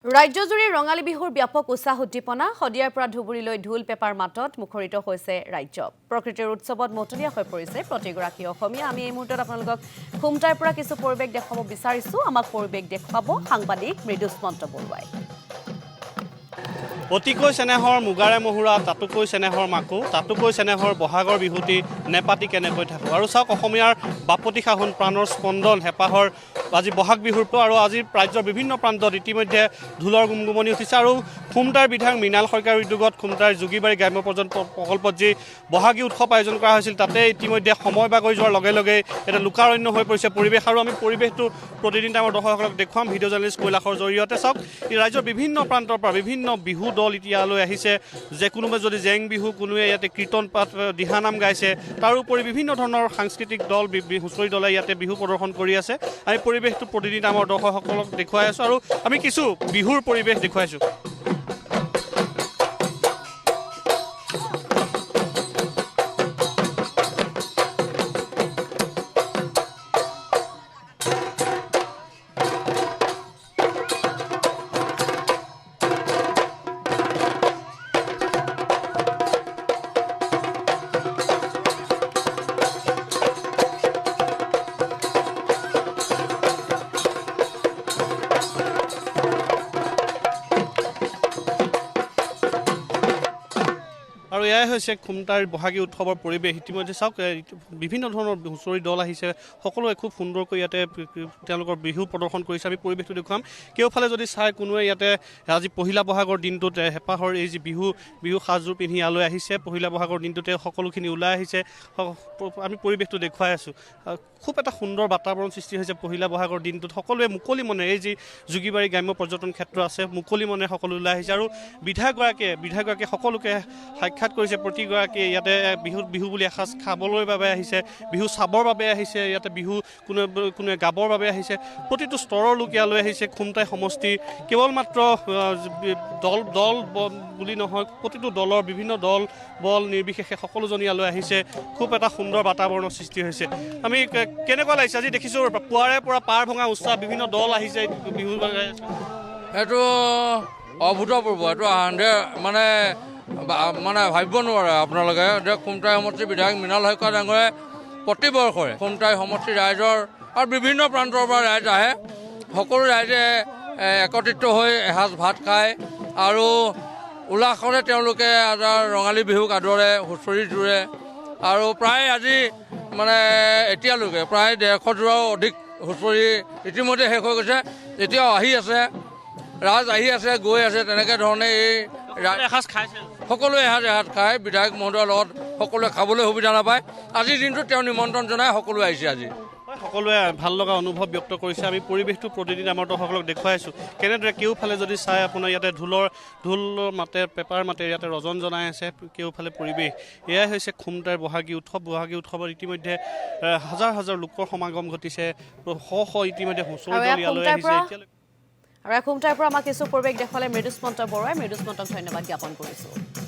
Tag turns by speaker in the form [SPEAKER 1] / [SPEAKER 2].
[SPEAKER 1] ৰাজ্যজুৰি ৰঙালী বিহুৰ ব্যাপক উৎসাহ উদ্দীপনা শদিয়াৰ পৰা ধুবুৰীলৈ ঢোল পেপাৰ মাতত মুখৰিত হৈছে ৰাজ্য প্ৰকৃতিৰ উৎসৱত মতলীয়া হৈ পৰিছে প্ৰতিগৰাকী অসমীয়া আমি এই মুহূৰ্তত আপোনালোকক খুমটাইৰ পৰা কিছু পৰিৱেশ দেখাব বিচাৰিছো আমাক পৰিৱেশ দেখাব সাংবাদিক মৃদুস্মন্ত বৰুৱাই
[SPEAKER 2] অতিকৈ চেনেহৰ মুগাৰে মহুৰা তাতোকৈ চেনেহৰ মাকো তাতোকৈ চেনেহৰ বহাগৰ বিহুটি নেপাতি কেনেকৈ থাকো আৰু চাওক অসমীয়াৰ বাপতি সাহোন প্ৰাণৰ স্পন্দন হেঁপাহৰ আজি বহাগ বিহুৰ পৰা আৰু আজি ৰাজ্যৰ বিভিন্ন প্ৰান্তত ইতিমধ্যে ঢোলৰ গুমগুমনি উঠিছে আৰু খুমটাইৰ বিধায়ক মৃণাল শইকীয়াৰ উদ্যোগত খুমটাইৰ যোগীবাৰী গ্ৰাম্য পৰ্যটন প্ৰকল্পত যি বহাগী উৎসৱ আয়োজন কৰা হৈছিল তাতে ইতিমধ্যে সময় বাগৰি যোৱাৰ লগে লগে এটা লোকাৰণ্য হৈ পৰিছে পৰিৱেশ আৰু আমি পৰিৱেশটো প্ৰতিদিন আমাৰ দৰ্শকসকলক দেখুৱাম ভিডিঅ' জাৰ্নেলিষ্ট কৈলাশৰ জৰিয়তে চাওক ৰাজ্যৰ বিভিন্ন প্ৰান্তৰ পৰা বিভিন্ন বিহু দল ইয়ালৈ আহিছে যে কোনোবাই যদি জেং বিহু কোনোৱে ইয়াতে কীৰ্তন পাঠ দিহানাম গাইছে তাৰোপৰি বিভিন্ন ধৰণৰ সাংস্কৃতিক দল হুঁচৰি দলে ইয়াতে বিহু প্ৰদৰ্শন কৰি আছে আমি পৰিৱেশটো প্ৰতিদিন আমাৰ দৰ্শকসকলক দেখুৱাই আছোঁ আৰু আমি কিছু বিহুৰ পৰিৱেশ দেখুৱাইছোঁ আৰু এয়াই হৈছে খুমটাইৰ বহাগী উৎসৱৰ পৰিৱেশ ইতিমধ্যে চাওক বিভিন্ন ধৰণৰ হুঁচৰি দল আহিছে সকলোৱে খুব সুন্দৰকৈ ইয়াতে তেওঁলোকৰ বিহু প্ৰদৰ্শন কৰিছে আমি পৰিৱেশটো দেখুৱাম কেওফালে যদি চাই কোনোৱে ইয়াতে আজি পহিলা বহাগৰ দিনটোত হেঁপাহৰ এই যি বিহু সাজযোৰ পিন্ধি ইয়ালৈ আহিছে পহিলা বহাগৰ দিনটোতে সকলোখিনি ওলাই আহিছে আমি পৰিৱেশটো দেখুৱাই আছোঁ খুব এটা সুন্দৰ বাতাবৰণ সৃষ্টি হৈছে পহিলা বহাগৰ দিনটোত সকলোৱে মুকলি মনে এই যি যোগীবাৰী গ্ৰাম্য পৰ্যটন ক্ষেত্ৰ আছে মুকলি মনে সকলো ওলাই আহিছে আৰু বিধায়কগৰাকীয়ে সকলোকে সাক্ষাৎ কৰিছে প্ৰতিগৰাকীয়ে ইয়াতে বিহু বুলি এসাঁজ খাবলৈ বাবে আহিছে বিহু চাবৰ বাবে আহিছে ইয়াতে বিহু কোনোৱে গাবৰ বাবে আহিছে প্ৰতিটো স্তৰৰ লোক ইয়ালৈ আহিছে খুমটাই সমষ্টি কেৱল মাত্ৰ দল বুলি নহয় প্ৰতিটো দলৰ বিভিন্ন দল বল নিৰ্বিশেষে সকলোজন ইয়ালৈ আহিছে খুব এটা সুন্দৰ বাতাবৰণৰ সৃষ্টি হৈছে আমি কেনেকুৱা লাগিছে আজি দেখিছোঁ পুৱাৰে পৰা পাৰ ভঙা উৎসাহ বিভিন্ন দল আহিছে বিহুৰ বাবে
[SPEAKER 3] এইটো অভূতপূৰ্ব এইটো মানে ভাবিব নোৱাৰে আপোনালোকে যে খুমটাই সমষ্টিৰ বিধায়ক মৃণাল শইকীয়া ডাঙৰে প্ৰতি বৰ্ষৰে খুমটাই সমষ্টিৰ ৰাইজৰ আৰু বিভিন্ন প্ৰান্তৰ পৰা ৰাইজ আহে সকলো ৰাইজে একত্ৰিত হৈ এসাঁজ ভাত খায় আৰু উল্লাসৰে তেওঁলোকে ৰঙালী বিহুক আদৰে হুঁচৰি জোৰে আৰু প্ৰায় আজি মানে এতিয়ালৈকে প্ৰায় 150যোৰাও অধিক হুঁচৰি ইতিমধ্যে শেষ হৈ গৈছে এতিয়াও আহি আছে ৰাইজ আহি আছে গৈ আছে তেনেকৈ ধৰণে এই
[SPEAKER 2] এসাঁজ খাইছে
[SPEAKER 3] সকলোৱে এসাঁজ খায় বিধায়ক মহোদয়ৰ লগত সকলোৱে খাবলৈ সুবিধা নাপায় আজিৰ দিনটোত তেওঁ নিমন্ত্ৰণ জনাই সকলোৱে আহিছে আজি
[SPEAKER 2] সকলোৱে ভাল লগা অনুভৱ ব্যক্ত কৰিছে আমি পৰিৱেশটো প্ৰতিদিন আমাৰ দৰ্শকসকলক দেখুৱাই আছোঁ কেনেদৰে কেওফালে যদি চাই আপোনাৰ ইয়াতে ঢোল মাতে পেপাৰ মাতে ইয়াতে ৰজন জনাই আছে কেওফালে পৰিৱেশ এয়াই হৈছে খুমটাইৰ বহাগী উৎসৱত ইতিমধ্যে হাজাৰ হাজাৰ লোকৰ সমাগম ঘটিছে ইতিমধ্যে হুঁচৰি দল ইয়ালৈ আহিছে
[SPEAKER 1] আৰু খুমটাইৰ পৰা আমাক কিছু পৰিৱেশ দেখুৱালে মৃদুস্মন্ত বৰুৱাই মৃদুস্মন্তক ধন্যবাদ জ্ঞাপন কৰিছোঁ